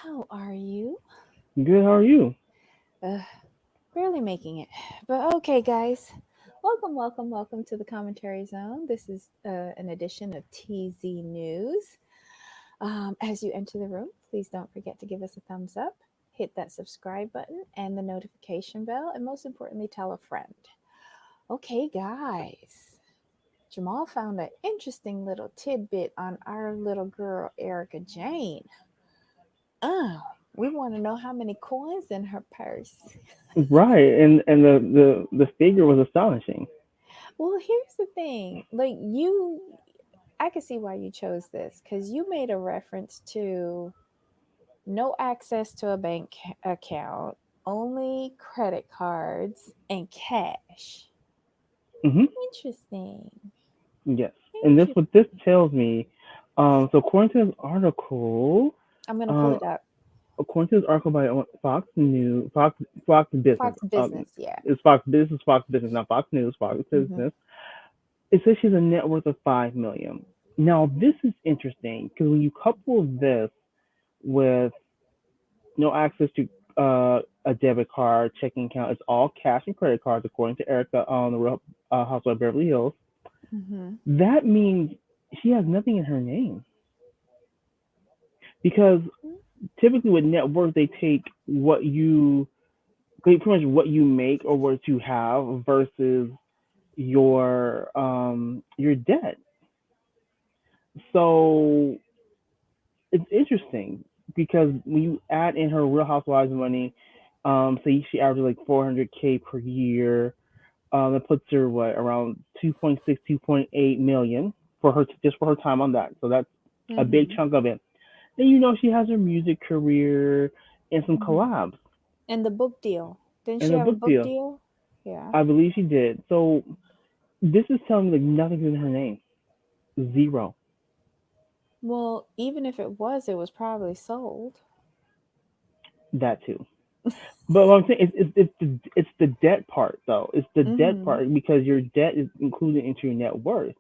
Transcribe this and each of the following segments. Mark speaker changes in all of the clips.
Speaker 1: How are you?
Speaker 2: Good. How are you?
Speaker 1: Uh, Barely making it. But okay, guys. Welcome to the commentary zone. This is an edition of TZ News. As you enter the room, please don't forget to give us a thumbs up, hit that subscribe button and the notification bell, and most importantly, tell a friend. Okay, guys. Jamal found an interesting little tidbit on our little girl, Erika Jayne. Oh, we want to know how many coins in her purse.
Speaker 2: Right, and the figure was astonishing.
Speaker 1: Well, here's the thing. I could see why you chose this because you made a reference to no access to a bank account, only credit cards and cash.
Speaker 2: Hmm.
Speaker 1: Interesting.
Speaker 2: Yes, and this what this
Speaker 1: Interesting.
Speaker 2: tells me. So according to this article,
Speaker 1: I'm going to pull
Speaker 2: um,
Speaker 1: it up.
Speaker 2: according to this article by Fox News, Fox Business,
Speaker 1: Fox Business, yeah.
Speaker 2: it's Fox Business, Fox Business, not Fox News, Fox
Speaker 1: Hmm.
Speaker 2: Business. It says she's a net worth of 5 million. Now this is interesting because when you couple this with no access to a debit card, checking account. It's all cash and credit cards, according to Erica on the Real Housewives of Beverly Hills.
Speaker 1: Hmm.
Speaker 2: That means she has nothing in her name because typically with net worth they take pretty much what you make or what you have versus your debt. So it's interesting because when you add in her Real Housewives money, say she averages like 400K per year. That puts her what around 2.6, 2.8 million for her just for her time on that. So that's a big
Speaker 1: Hmm.
Speaker 2: chunk of it. And you know she has her music career and some
Speaker 1: Hmm.
Speaker 2: collabs
Speaker 1: And the book deal. Didn't
Speaker 2: and
Speaker 1: she
Speaker 2: a
Speaker 1: have a
Speaker 2: book
Speaker 1: book
Speaker 2: deal.
Speaker 1: deal? Yeah.
Speaker 2: I believe she did. So this is telling me like nothing's in her name. Zero.
Speaker 1: Well, even if it was probably sold.
Speaker 2: That too. But what I'm saying is it's the debt part though. It's the debt
Speaker 1: Hmm.
Speaker 2: part because your debt is included into your net worth,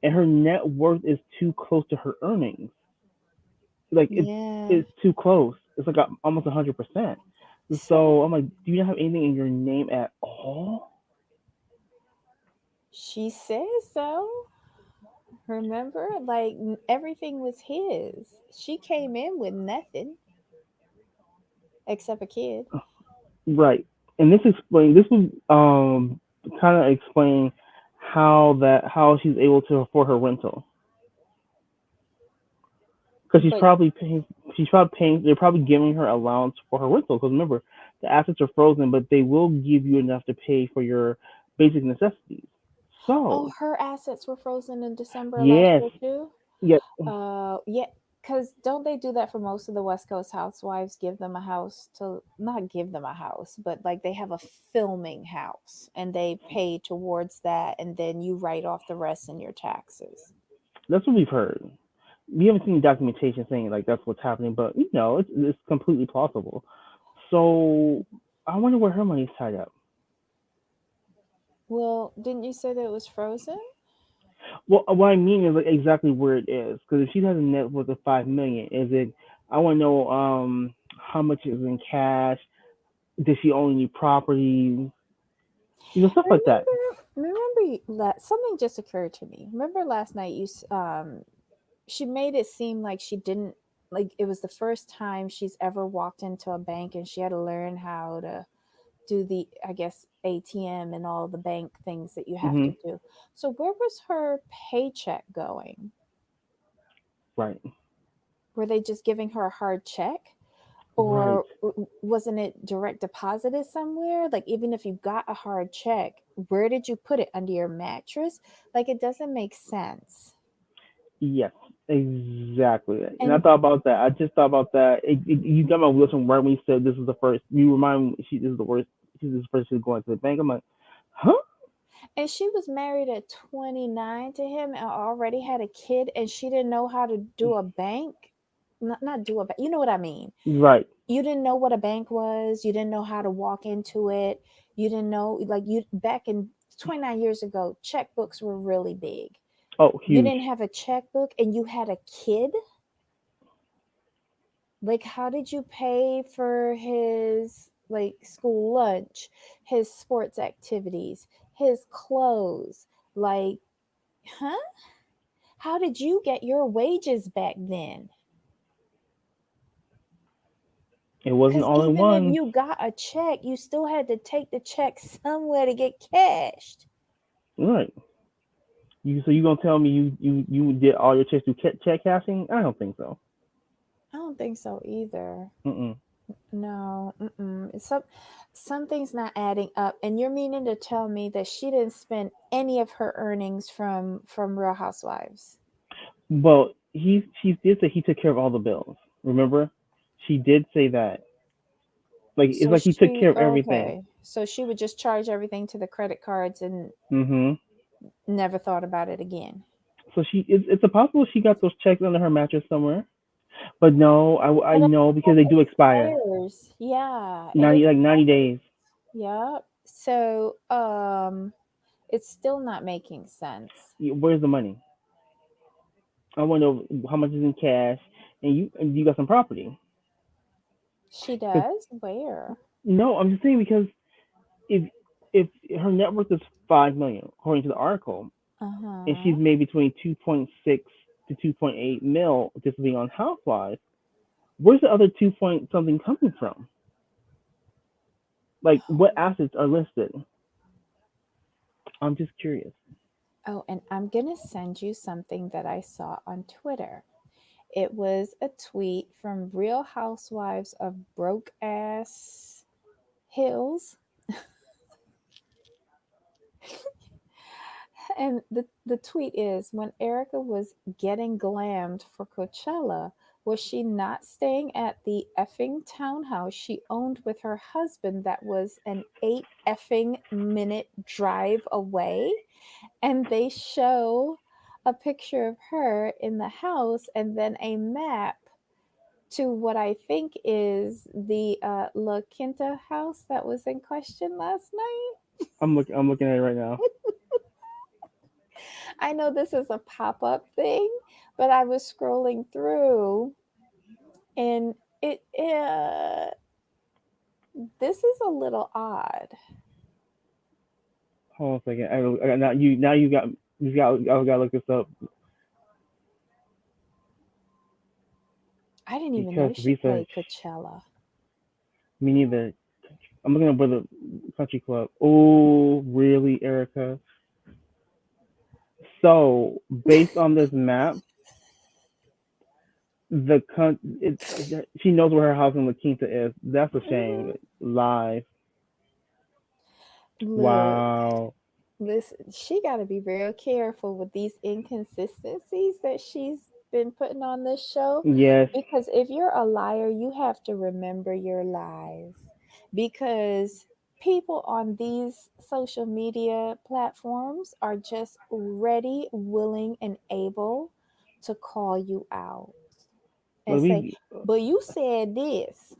Speaker 2: and her net worth is too close to her earnings. Like
Speaker 1: Yeah.
Speaker 2: it's too close. It's like almost 100%.
Speaker 1: So
Speaker 2: So I'm like, do you not have anything in your name at all?
Speaker 1: she says so. Remember? Like everything was his. She came in with nothing except a kid.
Speaker 2: Right. And this would kind of explain how she's able to afford her rental because
Speaker 1: But
Speaker 2: she's probably paying they're probably giving her allowance for her rental because remember the assets are frozen but they will give you enough to pay for your basic necessities.
Speaker 1: oh,
Speaker 2: So
Speaker 1: her assets were frozen in December last
Speaker 2: yes,
Speaker 1: year too.
Speaker 2: yes,
Speaker 1: Yeah, because don't they do that for most of the West Coast housewives? Give them a house to not give them a house, but like they have a filming house and they pay towards that, and then you write off the rest in your taxes.
Speaker 2: that's what we've heard. We haven't seen documentation saying like that's what's happening, but it's completely plausible. So I wonder where her money's tied up.
Speaker 1: Well, didn't you say that it was frozen?
Speaker 2: Well, what I mean is like exactly where it is, because if she has a net worth of 5 million, is it? I want to know how much is in cash. Does she own any properties? Stuff like that.
Speaker 1: Something just occurred to me. Remember last night she made it seem like she didn't like it was the first time she's ever walked into a bank and she had to learn how to do the I guess ATM and all the bank things that you have
Speaker 2: Hmm.
Speaker 1: to do. So where was her paycheck going?
Speaker 2: Right.
Speaker 1: Were they just giving her a hard check?
Speaker 2: Right.
Speaker 1: Or wasn't it direct deposited somewhere? Like even if you got a hard check, where did you put it, under your mattress? Like it doesn't make sense.
Speaker 2: Yes. Exactly. And I
Speaker 1: And
Speaker 2: thought about that. I just thought about that. You got my wheels from right when you said this is the first. You remind me. This is the worst. This is the first she's going to the bank. I'm like, huh?
Speaker 1: she was married at 29 to him and already had a kid, and she didn't know how to do a bank. Not do a bank, you know what I mean.
Speaker 2: Right.
Speaker 1: You didn't know what a bank was, you didn't know how to walk into it, you didn't know, like, you back in 29 years ago checkbooks were really big.
Speaker 2: Oh,
Speaker 1: You
Speaker 2: huge.
Speaker 1: didn't have a checkbook and you had a kid. Like, how did you pay for his like school lunch, his sports activities, his clothes? Like, huh? How did you get your wages back then?
Speaker 2: It wasn't
Speaker 1: Because
Speaker 2: all in
Speaker 1: even if
Speaker 2: one.
Speaker 1: you got a check, you still had to take the check somewhere to get cashed.
Speaker 2: Right. You gonna tell me you did all your checks through check cashing? I don't think so.
Speaker 1: I don't think so either.
Speaker 2: Mm-mm.
Speaker 1: No, mm-mm. Something's not adding up. And you're meaning to tell me that she didn't spend any of her earnings from Real Housewives?
Speaker 2: Well, she did say he took care of all the bills. Remember, she did say that. Like it's
Speaker 1: So
Speaker 2: like he took
Speaker 1: she
Speaker 2: care of everything.
Speaker 1: okay. So she would just charge everything to the credit cards and
Speaker 2: Mm-hmm.
Speaker 1: never thought about it again.
Speaker 2: So it's a possible she got those checks under her mattress somewhere. But no, I
Speaker 1: But it
Speaker 2: know because they do expire.
Speaker 1: expires. Yeah, it
Speaker 2: 90 days.
Speaker 1: expires. Yep. So it's still not making sense.
Speaker 2: Where's the money? I want to know how much is in cash, and you got some property.
Speaker 1: She
Speaker 2: 'Cause
Speaker 1: does? Where?
Speaker 2: no, I'm just saying because if if her net worth is 5 million according to the article, and she's
Speaker 1: Uh-huh.
Speaker 2: made between 2.6 to 2.8 mil just being on Housewives, where's the other 2 point something coming from? Like what assets are listed? I'm just curious.
Speaker 1: Oh, and I'm going to send you something that I saw on Twitter. It was a tweet from Real Housewives of Broke Ass Hills. And the tweet is, when Erika was getting glammed for Coachella, was she not staying at the effing townhouse she owned with her husband that was an 8 effing minute drive away? And they show a picture of her in the house and then a map to what I think is the La Quinta house that was in question last night.
Speaker 2: I'm looking at it right now.
Speaker 1: I know this is a pop up thing, but I was scrolling through and this is a little odd.
Speaker 2: Hold on a second. Now you got to look this up
Speaker 1: I didn't even
Speaker 2: because
Speaker 1: know she
Speaker 2: research.
Speaker 1: played Coachella.
Speaker 2: Me neither. I'm looking up where the country club. Oh, really, Erica? So based on this map, she knows where her house in La Quinta is. That's a shame.
Speaker 1: Mhm.
Speaker 2: Live.
Speaker 1: Look,
Speaker 2: Wow.
Speaker 1: listen, she got to be real careful with these inconsistencies that she's been putting on this show.
Speaker 2: Yes.
Speaker 1: Because if you're a liar, you have to remember your lies. Because people on these social media platforms are just ready, willing, and able to call you out and
Speaker 2: Like
Speaker 1: say,
Speaker 2: we
Speaker 1: but you said this.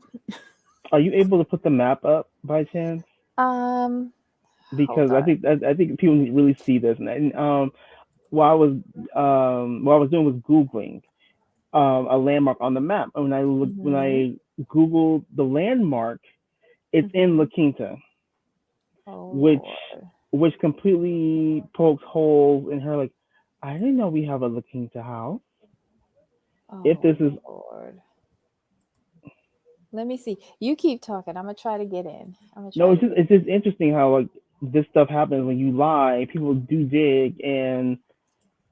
Speaker 2: are you able to put the map up by chance?
Speaker 1: Um, Hold
Speaker 2: Because I
Speaker 1: on.
Speaker 2: think I think people need to really see this. And what I was doing was googling a landmark on the map. And when
Speaker 1: Mm-hmm.
Speaker 2: I googled the landmark, it's in La
Speaker 1: Mm-hmm.
Speaker 2: Quinta,
Speaker 1: Oh
Speaker 2: which
Speaker 1: Lord.
Speaker 2: completely pokes holes in her. Like, I didn't know we have a La Quinta house. If this
Speaker 1: Oh
Speaker 2: is
Speaker 1: Lord. Let me see. You keep talking. I'm gonna try to get in. I'm gonna
Speaker 2: no,
Speaker 1: try to get.
Speaker 2: it's just interesting how like this stuff happens when you lie. People do dig, and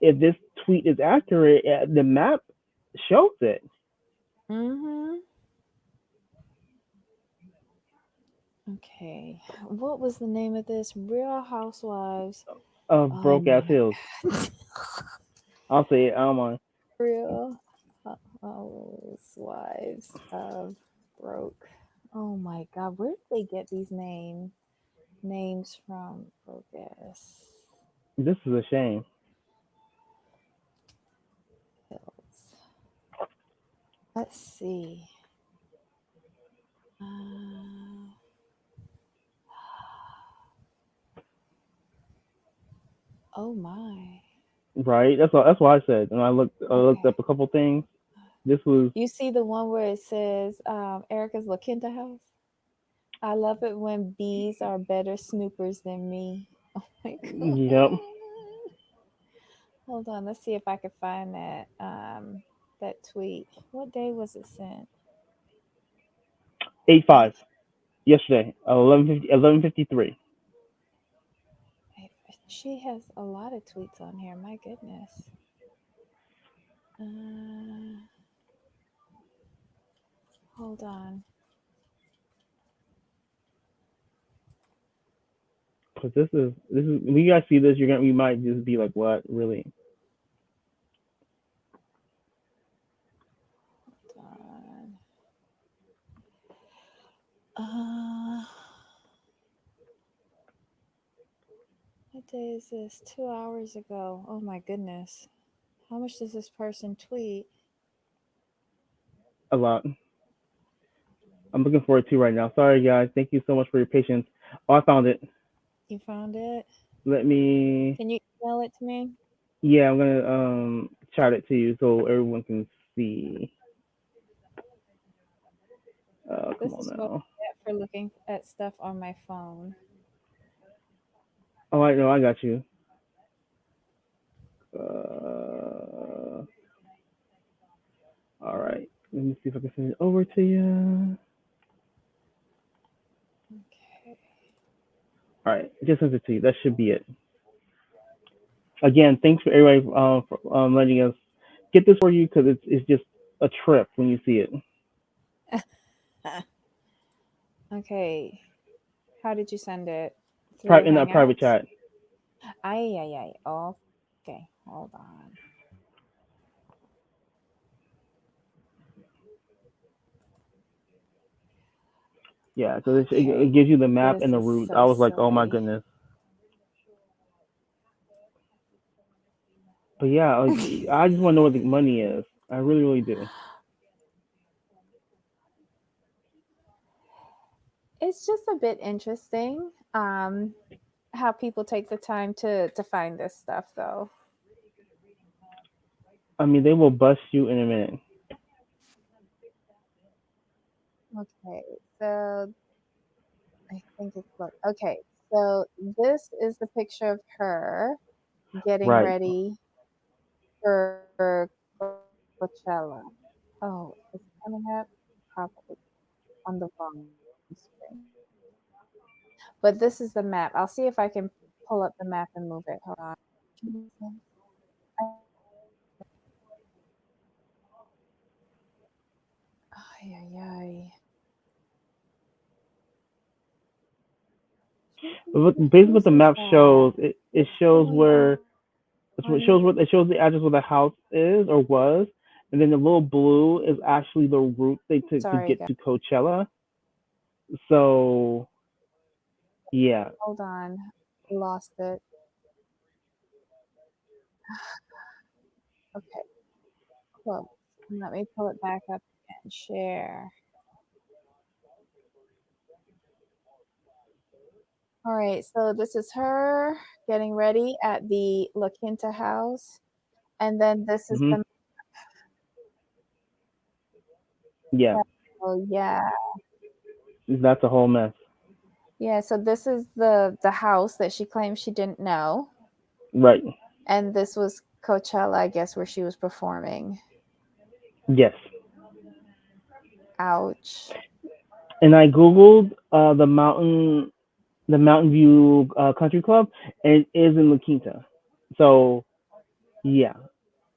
Speaker 2: if this tweet is accurate, the map shows it.
Speaker 1: Mm-hmm. Okay. What was the name of this? Real Housewives.
Speaker 2: Of
Speaker 1: Oh
Speaker 2: broke ass
Speaker 1: my
Speaker 2: hills.
Speaker 1: God.
Speaker 2: I'll say it. I don't mind.
Speaker 1: Real Housewives of Broke. Oh my God. Where did they get these names from? Broke ass
Speaker 2: This is a shame.
Speaker 1: Hills. Let's see. Uh, oh my.
Speaker 2: Right? That's why I said. And I looked
Speaker 1: Okay.
Speaker 2: up a couple things. This was
Speaker 1: You see the one where it says Erica's La Quinta house? I love it when bees are better snoopers than me. Oh my
Speaker 2: yep,
Speaker 1: god. Hold on, let's see if I can find that tweet. What day was it sent?
Speaker 2: 8-5
Speaker 1: Eight.
Speaker 2: yesterday, 11:53.
Speaker 1: She has a lot of tweets on here. My goodness. Uh, hold on.
Speaker 2: Because this is when you guys see this, you might just be like, what really?
Speaker 1: Hold on. Uh, what day is this? 2 hours ago. Oh my goodness. How much does this person tweet?
Speaker 2: A lot. I'm looking forward to right now. Sorry guys, thank you so much for your patience. Oh, I found it.
Speaker 1: You found it?
Speaker 2: Let me.
Speaker 1: Can you email it to me?
Speaker 2: Yeah, I'm gonna chat it to you so everyone can see. Come
Speaker 1: This
Speaker 2: on
Speaker 1: is what
Speaker 2: now.
Speaker 1: I get for looking at stuff on my phone.
Speaker 2: Oh, I know, I got you. Uh, all right. Let me see if I can send it over to you.
Speaker 1: Okay.
Speaker 2: All right, just sent it to you. That should be it. Again, thanks for everybody for letting us get this for you because it's just a trip when you see it.
Speaker 1: Okay. How did you send it? Through
Speaker 2: In that private
Speaker 1: Hangouts?
Speaker 2: chat.
Speaker 1: Ay, ay, ay. Okay. Hold on.
Speaker 2: Yeah, because it
Speaker 1: Okay.
Speaker 2: gives you the map
Speaker 1: This
Speaker 2: and the
Speaker 1: is
Speaker 2: routes.
Speaker 1: so
Speaker 2: I was like, oh my
Speaker 1: silly.
Speaker 2: goodness. But yeah, like, I just want to know what the money is. I really, really do.
Speaker 1: It's just a bit interesting how people take the time to find this stuff, though.
Speaker 2: I mean, they will bust you in a minute.
Speaker 1: Okay. So I think it's look. Okay. So this is the picture of her getting
Speaker 2: Right.
Speaker 1: ready for Coachella. Oh, is it coming up? Probably on the wrong screen. But this is the map. I'll see if I can pull up the map and move it. Hold on. Ay, ay, ay.
Speaker 2: Basically, what
Speaker 1: Whose
Speaker 2: the
Speaker 1: is
Speaker 2: map
Speaker 1: that?
Speaker 2: shows, it shows
Speaker 1: Hold
Speaker 2: where it shows
Speaker 1: on.
Speaker 2: the address where the house is or was, and then the little blue is actually the route they took to
Speaker 1: Sorry,
Speaker 2: get
Speaker 1: guys.
Speaker 2: to Coachella. So yeah.
Speaker 1: Hold on. Lost it. Okay, close. Let me pull it back up and share. All right, so this is her getting ready at the La Quinta house. And then this is
Speaker 2: Hmm.
Speaker 1: the
Speaker 2: Yeah,
Speaker 1: oh yeah.
Speaker 2: that's a whole mess.
Speaker 1: Yeah, so this is the house that she claims she didn't know.
Speaker 2: Right.
Speaker 1: And this was Coachella, I guess, where she was performing.
Speaker 2: Yes.
Speaker 1: Ouch.
Speaker 2: And I googled the Mountain View Country Club, and it is in La Quinta. So yeah,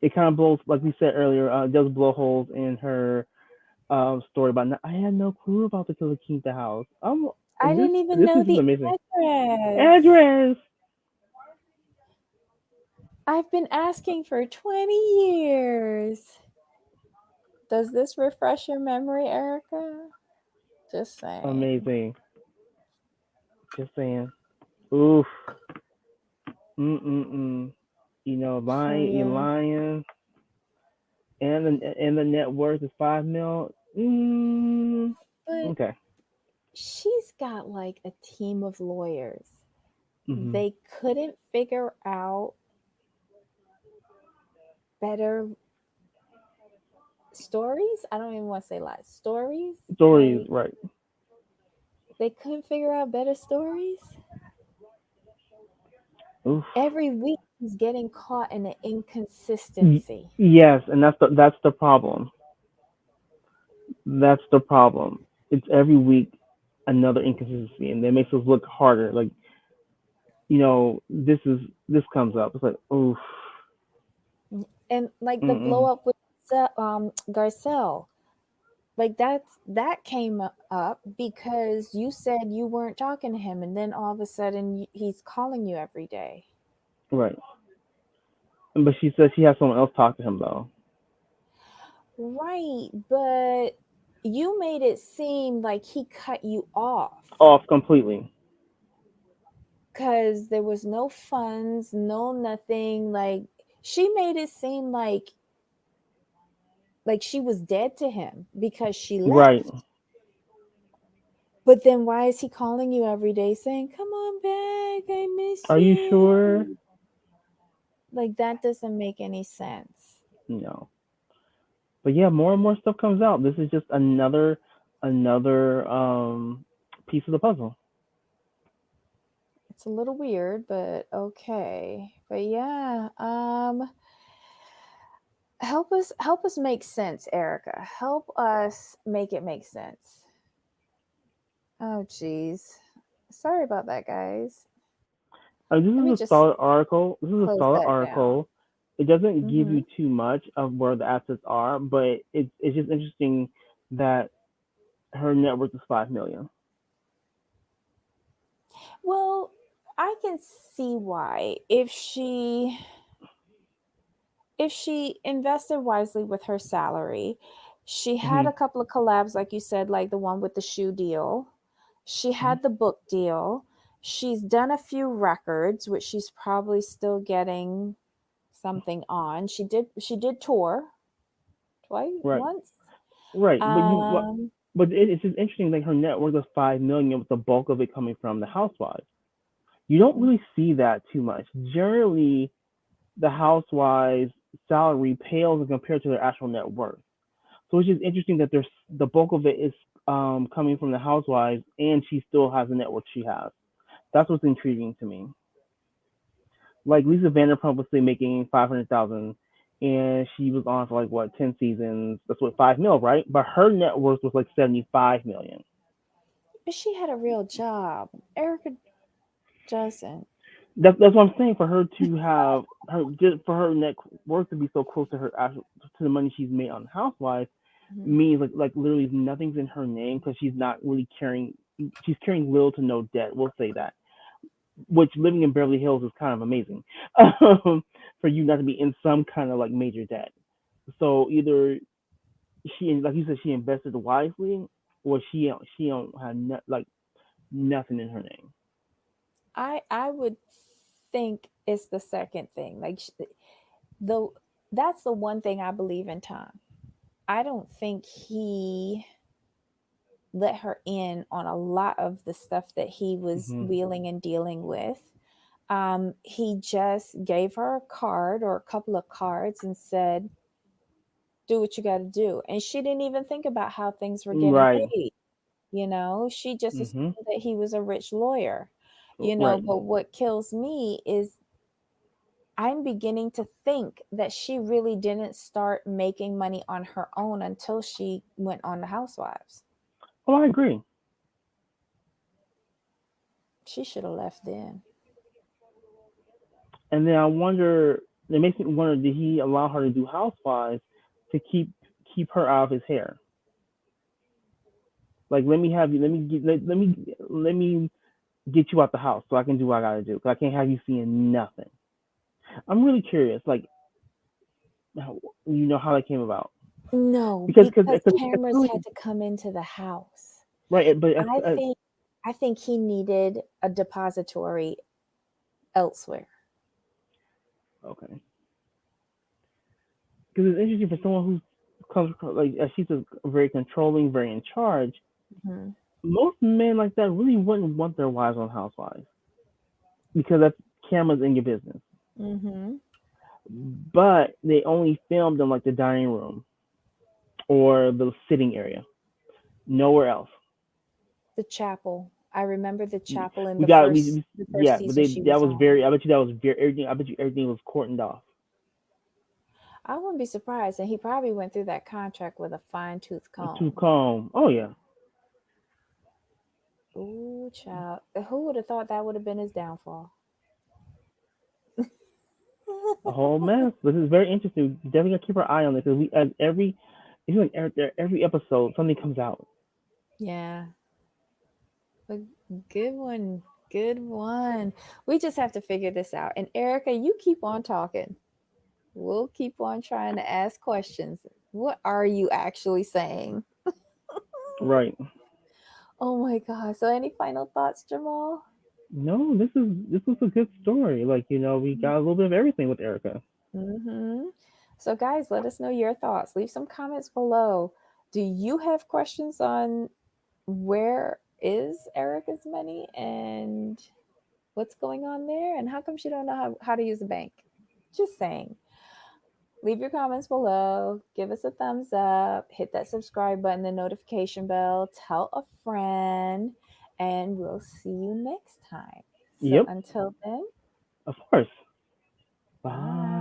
Speaker 2: it kind of blows, like we said earlier, it does blow holes in her story about. I had no clue about the La Quinta house.
Speaker 1: I didn't even
Speaker 2: This
Speaker 1: know
Speaker 2: is just
Speaker 1: the
Speaker 2: amazing.
Speaker 1: address.
Speaker 2: Address.
Speaker 1: I've been asking for 20 years. Does this refresh your memory, Erica? Just saying.
Speaker 2: Amazing. Just saying. Oof. Mm.
Speaker 1: For real.
Speaker 2: Lion, and the net worth is 5 mil.
Speaker 1: But
Speaker 2: Okay.
Speaker 1: she's got like a team of lawyers.
Speaker 2: Hmm.
Speaker 1: They couldn't figure out better stories. I don't even want to say lies. Stories.
Speaker 2: Stories,
Speaker 1: Like
Speaker 2: right?
Speaker 1: they couldn't figure out better stories.
Speaker 2: Oof.
Speaker 1: Every week he's getting caught in an inconsistency.
Speaker 2: Yes, and that's the problem. That's the problem. It's every week another inconsistency, and that makes us look harder. Like this comes up. It's like, oof.
Speaker 1: And like the blow
Speaker 2: Mm-mm.
Speaker 1: up with Garcelle, like that came up because you said you weren't talking to him, and then all of a sudden he's calling you every day.
Speaker 2: Right. But she says she has someone else talk to him though.
Speaker 1: Right, but you made it seem like he cut you off
Speaker 2: Off completely.
Speaker 1: because there was no funds, no nothing. Like she made it seem like she was dead to him because she
Speaker 2: Right.
Speaker 1: left. But then why is he calling you every day saying, "Come on back, I miss
Speaker 2: Are you sure?
Speaker 1: you"? Like that doesn't make any sense.
Speaker 2: No. But yeah, more and more stuff comes out. This is just another piece of the puzzle.
Speaker 1: It's a little weird, but okay. But yeah, help us make sense, Erica. Help us make it make sense. Oh geez. Sorry about that, guys.
Speaker 2: This
Speaker 1: Let
Speaker 2: is
Speaker 1: me
Speaker 2: a
Speaker 1: just
Speaker 2: solid article. This is a
Speaker 1: close
Speaker 2: solid
Speaker 1: that down.
Speaker 2: article. It doesn't give
Speaker 1: Hmm.
Speaker 2: you too much of where the assets are, but it's just interesting that her net worth is 5 million.
Speaker 1: Well, I can see why if she invested wisely with her salary. She had
Speaker 2: Hmm.
Speaker 1: a couple of collabs, like you said, like the one with the shoe deal. She had the book deal. She's done a few records, which she's probably still getting something on. She did tour twice
Speaker 2: Right.
Speaker 1: once.
Speaker 2: Right.
Speaker 1: Um,
Speaker 2: but it's just interesting. Like her net worth is 5 million, with the bulk of it coming from the housewives. You don't really see that too much. Generally, the housewives' salary pales in compared to their actual net worth. So it's just interesting that there's the bulk of it is coming from the housewives, and she still has the net worth she has. That's what's intriguing to me. Like Lisa Vanderpump was say making 500,000, and she was on for like what 10 seasons. That's what 5 mil, right? But her net worth was like 75 million.
Speaker 1: but she had a real job. Erica doesn't.
Speaker 2: That's what I'm saying. For her to have her just for her net worth to be so close to her actual to the money she's made on Housewives
Speaker 1: Mhm.
Speaker 2: means like literally nothing's in her name because she's not really carrying. She's carrying little to no debt. We'll say that. Which living in Beverly Hills is kind of amazing, for you not to be in some kind of like major debt. So either like you said, she invested wisely, or she don't have like nothing in her name.
Speaker 1: I would think it's the second thing. Like the that's the one thing I believe in Tom. I don't think he let her in on a lot of the stuff that he was
Speaker 2: Hmm.
Speaker 1: wheeling and dealing with. He just gave her a card or a couple of cards and said, "Do what you got to do." And she didn't even think about how things were getting
Speaker 2: Right.
Speaker 1: paid. She just
Speaker 2: Hmm.
Speaker 1: assumed that he was a rich lawyer.
Speaker 2: Right.
Speaker 1: But what kills me is I'm beginning to think that she really didn't start making money on her own until she went on the Housewives.
Speaker 2: Well, I agree.
Speaker 1: She should have left then.
Speaker 2: And then I wonder. It makes me wonder: did he allow her to do Housewives to keep her out of his hair? Like, let me have you. Let me get you out the house so I can do what I gotta do. Cause I can't have you seeing nothing. I'm really curious. Like, how, how that came about?
Speaker 1: No,
Speaker 2: Because
Speaker 1: because
Speaker 2: it's
Speaker 1: cameras
Speaker 2: really
Speaker 1: had to come into the house.
Speaker 2: right. But
Speaker 1: I think I think he needed a depository elsewhere.
Speaker 2: okay. Because it's interesting for someone who comes like she's a very controlling, very in charge.
Speaker 1: Hmm.
Speaker 2: Most men like that really wouldn't want their wives on Housewives because that's cameras in your business.
Speaker 1: Hmm.
Speaker 2: But they only filmed in like the dining room, or the sitting area. Nowhere else.
Speaker 1: The chapel. I remember the chapel in
Speaker 2: We got
Speaker 1: the first
Speaker 2: yeah, but
Speaker 1: season
Speaker 2: they
Speaker 1: she
Speaker 2: that
Speaker 1: was
Speaker 2: was
Speaker 1: on.
Speaker 2: very. I bet you that was very everything. I bet you everything was cordoned off.
Speaker 1: I wouldn't be surprised, and he probably went through that contract with a fine tooth
Speaker 2: Too
Speaker 1: comb.
Speaker 2: calm. Oh yeah,
Speaker 1: Ooh, child. Who would have thought that would have been his downfall?
Speaker 2: a whole mess. This is very interesting. We definitely gotta keep our eye on this because we as every it's like every episode something comes out.
Speaker 1: Yeah, a good one. Good one. We just have to figure this out. And Erica, you keep on talking. We'll keep on trying to ask questions. What are you actually saying?
Speaker 2: Right.
Speaker 1: Oh my God. So, any final thoughts, Jamal?
Speaker 2: No, this was a good story. Like we got a little bit of everything with Erica.
Speaker 1: Mm-hmm. So, guys, let us know your thoughts. Leave some comments below. Do you have questions on where is Erica's money and what's going on there? And how come she don't know how to use a bank? Just saying. Leave your comments below. Give us a thumbs up. Hit that subscribe button, the notification bell. Tell a friend. And we'll see you next time. So
Speaker 2: Yep.
Speaker 1: until then,
Speaker 2: Of course. Bye.
Speaker 1: bye.